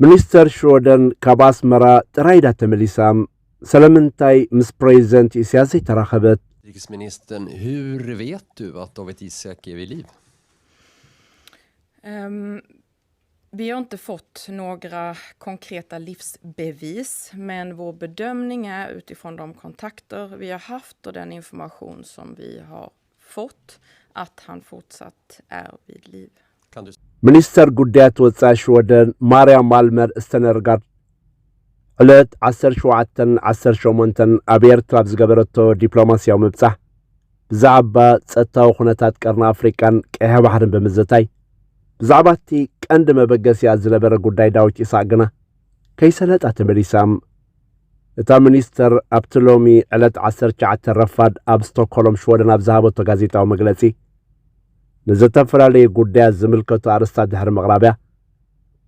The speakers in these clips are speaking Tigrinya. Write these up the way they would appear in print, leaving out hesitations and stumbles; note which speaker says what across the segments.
Speaker 1: ሚኒስተር ሽሮደን ካባስመራ ጥራይዳ ተመሊሳም ሰለምንታይ ምስ ፕሬዝደንት ኢሳያስ ተራኸበት
Speaker 2: Utrikesministern, hur vet du att Dawit Isaak är vid liv?
Speaker 3: Vi har inte fått några konkreta livsbevis, men vår bedömning är utifrån de kontakter vi har haft och den information som vi har fått att han fortsatt är vid liv.
Speaker 1: ሚኒስተር ጉዳያት ወጻኢ ሽሮደን ማርያም ማልመር እስተነርጋድ ዕለት 17-18 ኣብ ኤርትራ ዝገበረቶ ዲፕሎማስያዊ ምብጻሕ ብዛዕባ ጸጥታዊ ኩነታት ቀርኒ ኣፍሪቃን ቀይሕ ባሕርን ብምዝታይ ብዛዕባ እቲ ቀንዲ መበገሲያ ዝነበረ ጉዳይ ዳዊት ኢሳቅ ግና ከይሰለጣ ተመሊሳም እታ ሚኒስተር ኣብቲ ሎሚ ዕለት 19 ረፋድ ኣብ ስቶክሆልም ሽወደን ኣብ ዝሃበቶ ጋዜጣዊ መግለጺ ንዝተፈላለዩ ጉዳያት ዝምልከቱ ኣርስታት ድሕሪ ምቕራብያ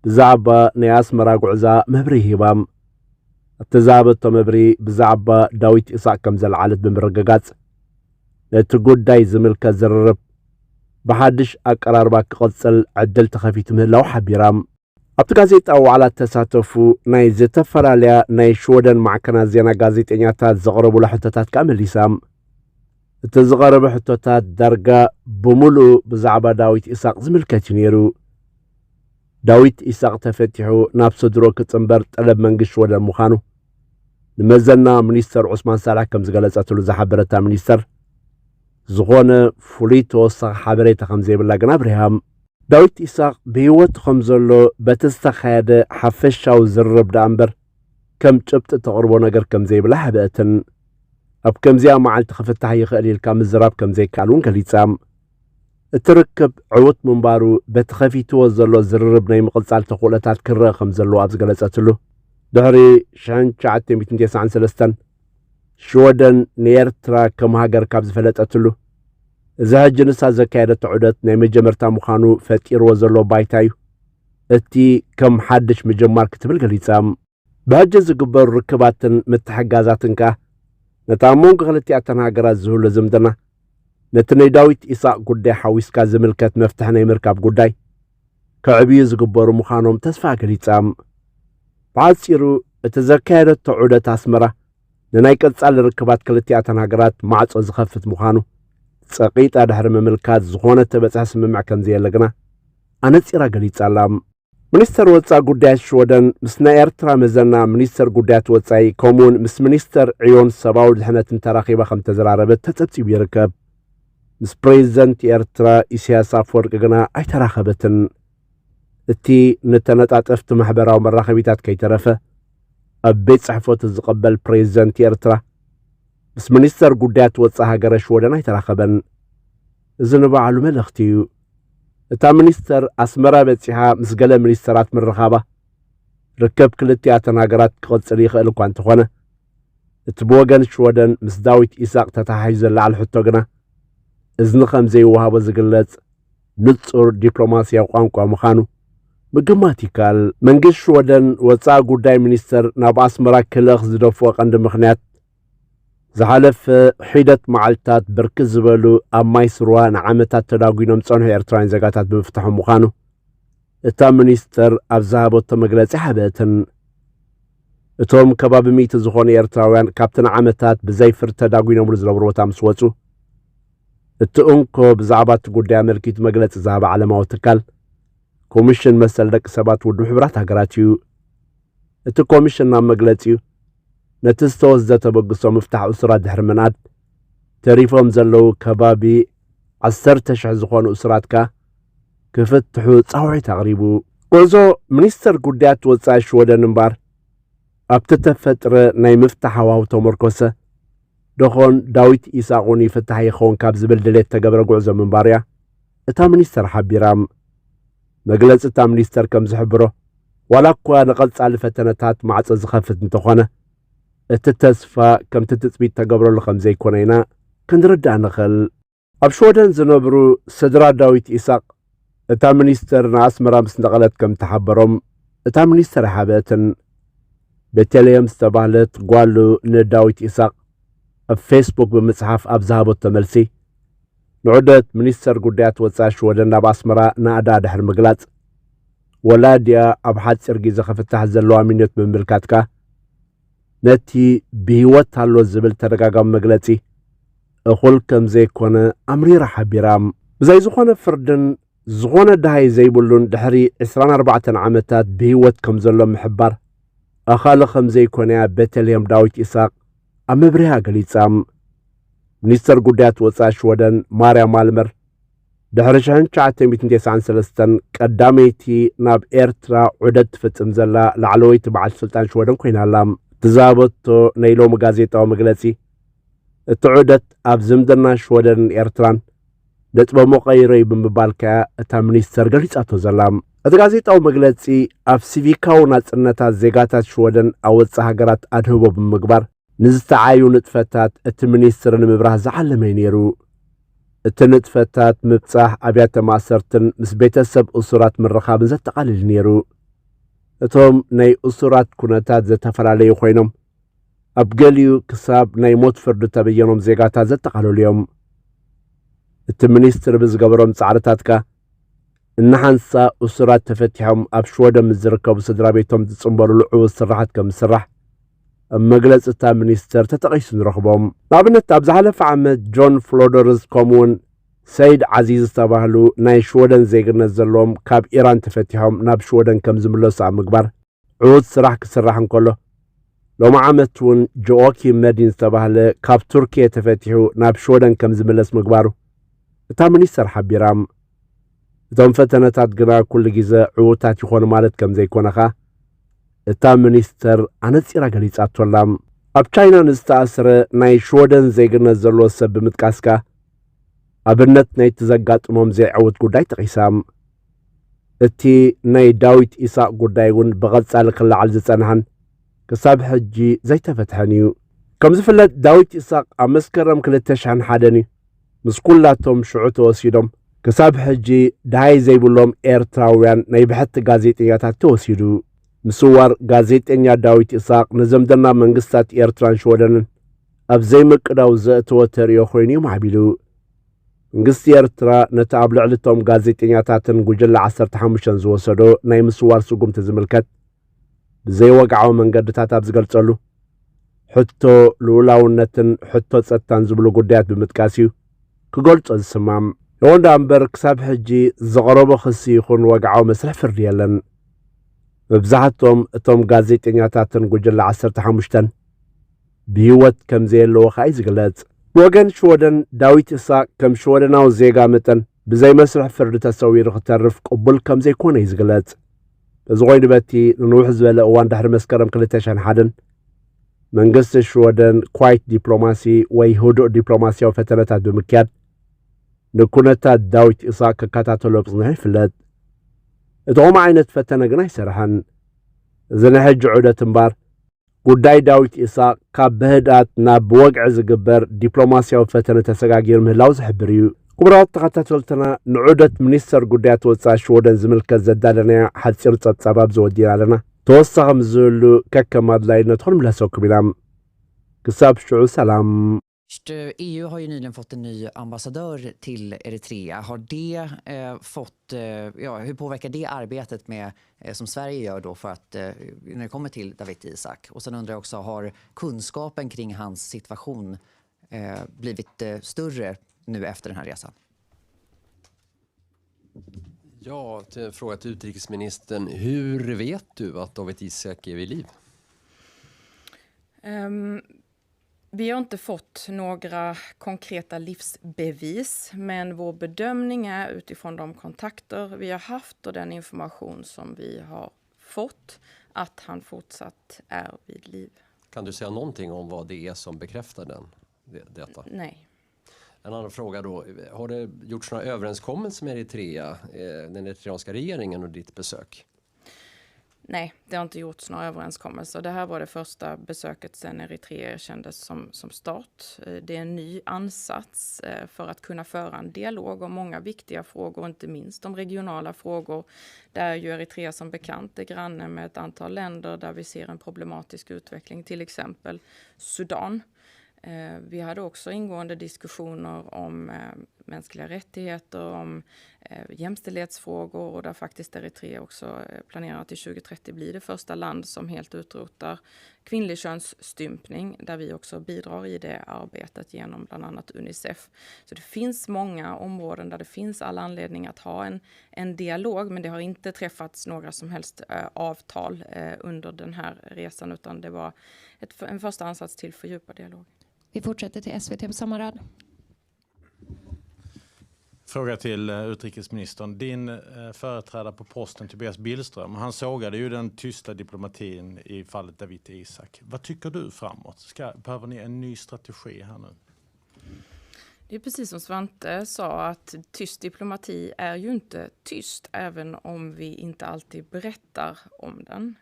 Speaker 1: ብዛዕባ ናይ ኣስመራ ጉዕዛ መብሪ ሂባም ኣብቲ ዝሃበቶ መብሪ ብዛዕባ ዳዊት ኢሳቅ ከም ዘለዓለት ብምርግጋጽ ነቲ ጉዳይ ዝምልከት ዝርርብ ብሓድሽ ኣቀራርባ ክቕጽል ዕድል ተኸፊቱ ምህላው ሓቢራም ኣብቲ ጋዜጣዊ ዋዕላ ተሳተፉ ናይ ዝተፈላለያ ናይ ሽወደን ማዕከናት ዜና ጋዜጠኛታት ዘቕረቡላ ሕቶታት ከዓ መሊሳም እቲ ዝቐረበ ሕቶታት ዳርጋ ብምሉእ ብዛዕባ ዳዊት ኢሳቅ ዝምልከት እዩ ነይሩ ዳዊት ኢሳቅ ተፈቲሑ ናብ ስድሮ ክጽምበር ጠለብ መንግስቲ ሽወደን ምዃኑ ንመዘና ሚኒስተር ዑስማን ሳላሕ ከም ዝገለጸትሉ ዝሓበረታ ሚኒስተር ዝኾነ ፍሉይ ተወሳኺ ሓበሬታ ከም ዘይብላ ግን ኣብሪሃም ዳዊት ኢሳቅ ብህይወት ከም ዘሎ በቲ ዝተኻየደ ሓፈሻዊ ዝርርብ ዳ እምበር ከም ጭብጢ ተቕርቦ ነገር ከም ዘይብላ ሓበአትን ኣብ ከምዚኣ መዓልቲ ክፍታሕ ይኽእል ኢልካ ምዝራብ ከም ዘይከኣል እውን ገሊጻም እቲ ርክብ ዕውት ምንባሩ በቲ ኸፊትዎ ዘሎ ዝርርብ ናይ ምቕጻል ተኽእሎታት ክረአ ከም ዘለዎ ኣብ ዝገለጸትሉ ድሕሪ 1993 ሽወደን ንኤርትራ ከም ሃገር ካብ ዝፈለጠትሉ እዚ ሕጂ ንሳ ዘካየደቶ ዑደት ናይ መጀመርታ ምዃኑ ፈጢርዎ ዘሎ ባይታ እዩ እቲ ከም ሓድሽ ምጅማር ክትብል ገሊጻም ብሕጂ ዝግበሩ ርክባትን ምትሕጋዛትን ከዓ ነታ ሞንጎ ክልቲአተን ሃገራት ዝህሉ ዝምድና ነቲ ናይ ዳዊት ኢሳቅ ጉዳይ ሓዊስካ ዝምልከት መፍትሒ ናይ ምርካብ ጉዳይ ከዕብዩ ዝግበሩ ምዃኖም ተስፋ ገሊጻም ብሓፂሩ እቲ ዘካየደቶ ዑደት ኣስመራ ንናይ ቀጻሊ ርክባት ክልቲአተን ሃገራት ማዕጾ ዝኸፍት ምዃኑ ጸቂጣ ድሕሪ ምምልካት ዝኾነ ተበጽሐ ስምምዕ ከም ዘየለ ግና ኣነጺራ ገሊጻላ ሚኒስተር ወጻኢ ጉዳያት ሽወደን ምስ ናይ ኤርትራ መዘና ሚኒስተር ጉዳያት ወጻኢ ከምኡውን ምስ ሚኒስተር ዕዮን ሰብኣዊ ድሕነትን ተራኺባ ከም ተዘራረበት ተጸብጺቡ ይርከብ ምስ ፕሬዝደንት ኤርትራ ኢሳያስ ኣፈወርቂ ግና ኣይተራኸበትን እቲ ንተነጣጠፍቲ ማሕበራዊ መራኸቢታት ከይተረፈ ኣብ ቤት ጽሕፈቱ ዝቕበል ፕሬዝደንት ኤርትራ ምስ ሚኒስተር ጉዳያት ወጻኢ ሃገረ ሽወደን ኣይተራኸበን እዚ ንባዕሉ መልእኽቲ እዩ እታ ሚኒስተር ኣስመራ በጺሓ ምስ ገለ ሚኒስተራት ምርኻባ ርክብ ክልቲአተን ሃገራት ክቕጽል ይኽእል እኳ እንተኾነ እቲ ብወገን ሽወደን ምስ ዳዊት ኢሳቅ ተተሓሒዙ ዘለዓል ሕቶ ግና እዝኒ ከም ዘይወሃቦ ዝግለጽ ንጹር ዲፕሎማስያዊ ቋንቋ ምዃኑ ምግማት ይከኣል መንግስቲ ሽወደን ወጻኢ ጉዳይ ሚኒስተር ናብ ኣስመራ ክልእኽ ዝደፍኦ ቀንዲ ምኽንያት ዝሓለፈ ሒደት መዓልትታት ብርክት ዝበሉ ኣብ ማይ ስሩዋ ንዓመታት ተዳጒኖም ጸንሑ ኤርትራውያን ዜጋታት ብምፍታሑ ምዃኑ እታ ሚኒስተር ኣብ ዝሃበቶ መግለጺ ሓበአትን እቶም ከባቢ 100 ዝኾኑ ኤርትራውያን ካብቲ ንዓመታት ብዘይፍርድ ተዳጒኖምሉ ዝነበሩ ቦታ ምስ ወጹ እቲ እንኮ ብዛዕባ እቲ ጉዳይ ኣመልኪቱ መግለጺ ዝሃበ ዓለማዊ ትካል ኮሚሽን መሰል ደቂ ሰባት ውድብ ሕብራት ሃገራት እዩ እቲ ኮሚሽን ናብ መግለጺኡ ነቲ ዝተወስደ ተበግሶ ምፍታሕ እስራት ድሕሪ ምንኣድ ተሪፎም ዘለዉ ከባቢ 10,000 ዝኾኑ እስራትካ ክፍትሑ ጻውዒት ኣቕሪቡ ጉዕዞ ሚኒስተር ጉዳያት ወጻኢ ሽወደን እምበር ኣብቲ ተፈጥረ ናይ ምፍታሕ ሃዋህው ተመርኮሰ ደኾን ዳዊት ኢሳቅ እውን ይፍታሕ ይኸውን ካብ ዝብል ድሌት ተገብረ ጉዕዞ ምንባር እያ እታ ሚኒስተር ሓቢራም መግለፂ እታ ሚኒስተር ከም ዝሕብሮ ዋላ እኳ ንቐጻሊ ፈተነታት ማዕጾ ዝኸፍት እንተኾነ እቲ ተስፋ ከምቲ ትጽቢት ተገብረሉ ከም ዘይኮነ ኢና ክንርዳእ ንኽእል ኣብ ሽወደን ዝነብሩ ስድራ ዳዊት ኢሳቅ እታ ሚኒስተር ንኣስመራ ምስ ነቐለት ከም ተሓበሮም እታ ሚኒስተር ሓበአትን ቤተልሔም ዝተባህለት ጓሉ ንዳዊት ኢሳቅ ኣብ ፌስቡክ ብምጽሓፍ ኣብ ዝሃበቶ መልሲ ንዑደት ሚኒስተር ጉዳያት ወጻኢ ሽወደን ናብ ኣስመራ ንኣዳ ድሕሪ ምግላጽ ወላድያ ኣብ ሓፂር ግዜ ክፍታሕ ዘለዋ ምኞት ብምምልካትካ ነቲ ብህይወት ኣሎ ዝብል ተደጋጋሚ መግለጺ እኹል ከም ዘይኮነ ኣምሪራ ሓቢራ ብዘይ ዝኾነ ፍርድን ዝኾነ ድሃይ ዘይብሉን ድሕሪ 24 ዓመታት ብህይወት ከም ዘሎ ምሕባር ኣኻሊ ከም ዘይኮነያ ቤተልሔም ዳዊት ኢሳቅ ኣብ መብርያ ገሊጻ ሚኒስተር ጉዳያት ወፃኢ ሽወደን ማርያም አልመር ድሕሪ 1993 ቀዳመይቲ ናብ ኤርትራ ዑደት ትፍጽም ዘላ ላዕለወይቲ በዓል ስልጣን ሽወደን ኮይናላ ትዛበቶ ናይ ሎሚ ጋዜጣዊ መግለጺ እቲ ዑደት ኣብ ዝምድና ሽወደን ኤርትራን ነጥበሞ ቀይረይ ብምባል ከያ እታ ሚኒስተር ገሊጻቶ ዘላ እቲ ጋዜጣዊ መግለጺ ኣብ ሲቪካዊ ናጽነታት ዜጋታት ሽወደን ኣብ ወፃኢ ሃገራት ኣድህቦ ብምግባር ንዝተዓዩ ንጥፈታት እቲ ሚኒስትር ንምብራህ ዝዓለመ ነይሩ እቲ ንጥፈታት ምብጻሕ ኣብያተ ማእሰርትን ምስ ቤተሰብ እሱራት ምርኻብን ዘጠቓልል ነይሩ እቶም ናይ እሱራት ኩነታት ዘተፈላለዩ ኮይኖም ኣብ ገሊኡ ክሳብ ናይ ሞት ፍርዲ ተበየኖም ዜጋታት ዘጠቓልሉ እዮም እቲ ሚኒስትር ብዝገበሮም ጻዕርታትካ እናሓንሳ እሱራት ተፈቲሖም ኣብ ሽወደን ምስ ዝርከቡ ስድራ ቤቶም ዝጽምበልሉ ዕዉት ስራሓት ከም ዝስራሕ ኣብ መግለፂታ ሚኒስተር ተጠቒሱ ንረኽቦም ንኣብነት ኣብ ዝሓለፈ ዓመት ጆን ፍሎደርስ ከምኡውን ሰይድ ዓዚዝ ዝተባህሉ ናይ ሽወደን ዜግነት ዘለዎም ካብ ኢራን ተፈቲሖም ናብ ሽወደን ከም ዝምለሱ ኣብ ምግባር ዕዉት ስራሕ ክስራሕ እንከሎ ሎሚ ዓመት እውን ጆኦኪም መዲን ዝተባህለ ካብ ቱርኪያ ተፈቲሑ ናብ ሽወደን ከም ዝምለስ ምግባሩ እታ ሚኒስተር ሓቢራ እቶም ፈተነታት ግና ኩሉ ግዜ ዕዉታት ይኾኑ ማለት ከም ዘይኮነኻ እታ ሚኒስተር ኣነፂራ ገሊጻቶላ ኣብ ቻይና ንዝተኣስረ ናይ ሽወደን ዜግነት ዘለዎ ሰብ ብምጥቃስካ ኣብነት ናይ ትዘጋጥሞም ዘይዕውት ጉዳይ ጠቒሳ እቲ ናይ ዳዊት ኢሳቅ ጉዳይ እውን ብቐጻሊ ክለዓል ዝጸንሐን ክሳብ ሕጂ ዘይተፈትሐን እዩ ከም ዝፍለጥ ዳዊት ኢሳቅ ኣብ መስከረም 2001 እዩ ምስ ኩላቶም ሽዑ ተወሲዶም ክሳብ ሕጂ ድሃይ ዘይብሎም ኤርትራውያን ናይ ብሕቲ ጋዜጠኛታት ተወሲዱ ምስዋር ጋዜጠኛ ዳዊት ኢሳቅ ንዘምደና መንግስታት ኤርትራን ሽወደንን ኣብ ዘይምቅዳው ዘእተወ ተርእዮ ኮይኑ ማዕቢሉ መንግስቲ ኤርትራ ነቲ ኣብ ልዕሊቶም ጋዜጠኛታትን ጉጅለ 15 ዝወሰዶ ናይ ምስዋር ስጉምቲ ዝምልከት ብዘይወግዓዊ መንገድታት ኣብ ዝገልጸሉ ሕቶ ልኡላውነትን ሕቶ ጸጥታን ዝብሉ ጉዳያት ብምጥቃስ እዩ ክገልጾ ዝስማም የወንዳ እምበር ክሳብ ሕጂ ዘቐረቦ ክሲ ይኹን ወግዓዊ መስርሕ ፍርዲ የለን መብዛሕትኦም እቶም ጋዜጠኛታትን ጉጅለ 15 ብህይወት ከም ዘየለዎ ኸ ዝግለጽ ብወገን ሽወደን ዳዊት ኢሳቅ ከም ሽወደናዊ ዜጋ መጠን ብዘይ መስርሕ ፍርዲ ተሰዊሩ ክተርፍ ቅቡል ከም ዘይኮነ ዝግለጽ እዚ ኮይኑ በቲ ንንውሕ ዝበለ እዋን ድሕሪ መስከረም 2001 መንግስቲ ሽወደን ኳይት ዲፕሎማሲ ወይ ህዱእ ዲፕሎማስያዊ ፈተነታት ብምክያድ ንኩነታት ዳዊት ኢሳቅ ከከታተሎ ብጽንዕ ይፍለጥ እቶም ዓይነት ፈተነ ግን ኣይሰርሐን እዚ ናይ ሕጂ ዑደት እምበር ጉዳይ ዳዊት ኢሳቅ ካብ ብህድኣት ናብ ብወግዒ ዝግበር ዲፕሎማስያዊ ፈተነ ተሰጋጊሩ ምህላው ዝሕብር እዩ ክቡራት ተኸታተልትና ንዑደት ሚኒስተር ጉዳያት ወፃኢ ሽወደን ዝምልከት ዘዳለናያ ሓፂር ጸብጻብ ዘወዲና ኣለና ተወሳኺ ምዝህሉ ከከም ኣድላይነት ክንምለሰኩም ኢና ክሳብ ሽዑ ሰላም
Speaker 4: EU har ju nyligen fått en ny ambassadör till Eritrea. Har det hur påverkar det arbetet med, som Sverige gör då för att, när det kommer till Dawit Isaak? Och sen undrar jag också, har kunskapen kring hans situation blivit större nu efter den här resan?
Speaker 2: Ja, till en fråga till utrikesministern. Hur vet du att Dawit Isaak är vid liv?
Speaker 3: Vi har inte fått några konkreta livsbevis, men vår bedömning är utifrån de kontakter vi har haft och den information som vi har fått att han fortsatt är vid liv.
Speaker 2: Kan du säga någonting om vad det är som bekräftar detta?
Speaker 3: Nej.
Speaker 2: En annan fråga då. Har det gjorts några överenskommelser med Eritrea, den eritreanska regeringen och ditt besök?
Speaker 3: Nej, det har inte gjorts några överenskommelser. Det här var det första besöket sedan Eritrea kändes som start. Det är en ny ansats för att kunna föra en dialog om många viktiga frågor, inte minst om regionala frågor. Där ju Eritrea som bekant är granne med ett antal länder där vi ser en problematisk utveckling, till exempel Sudan. Vi hade också ingående diskussioner om mänskliga rättigheter, om jämställdhetsfrågor, och där faktiskt Eritrea också planerar att till 2030 bli det första land som helt utrotar kvinnlig könsstympning, där vi också bidrar i det arbetet genom bland annat Unicef. Så det finns många områden där det finns all anledning att ha en dialog, men det har inte träffats några som helst avtal under den här resan, utan det var en första ansats till fördjupad dialog.
Speaker 5: Vi fortsätter till SVT på samma rad.
Speaker 6: Fråga till utrikesministern. Din företrädare på posten, Tobias Billström, han sågade ju den tysta diplomatin i fallet Dawit Isaak. Vad tycker du framåt? Behöver ni en ny strategi här nu?
Speaker 3: Det är precis som Svante sa, att tyst diplomati är ju inte tyst, även om vi inte alltid berättar om den.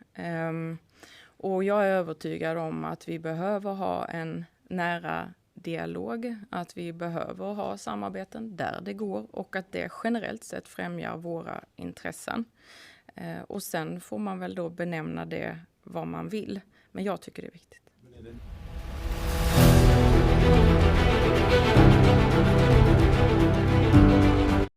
Speaker 3: Och jag är övertygad om att vi behöver ha en nära dialog, att vi behöver ha samarbeten där det går och att det generellt sett främjar våra intressen. Och sen får man väl då benämna det vad man vill. Men jag tycker det är viktigt.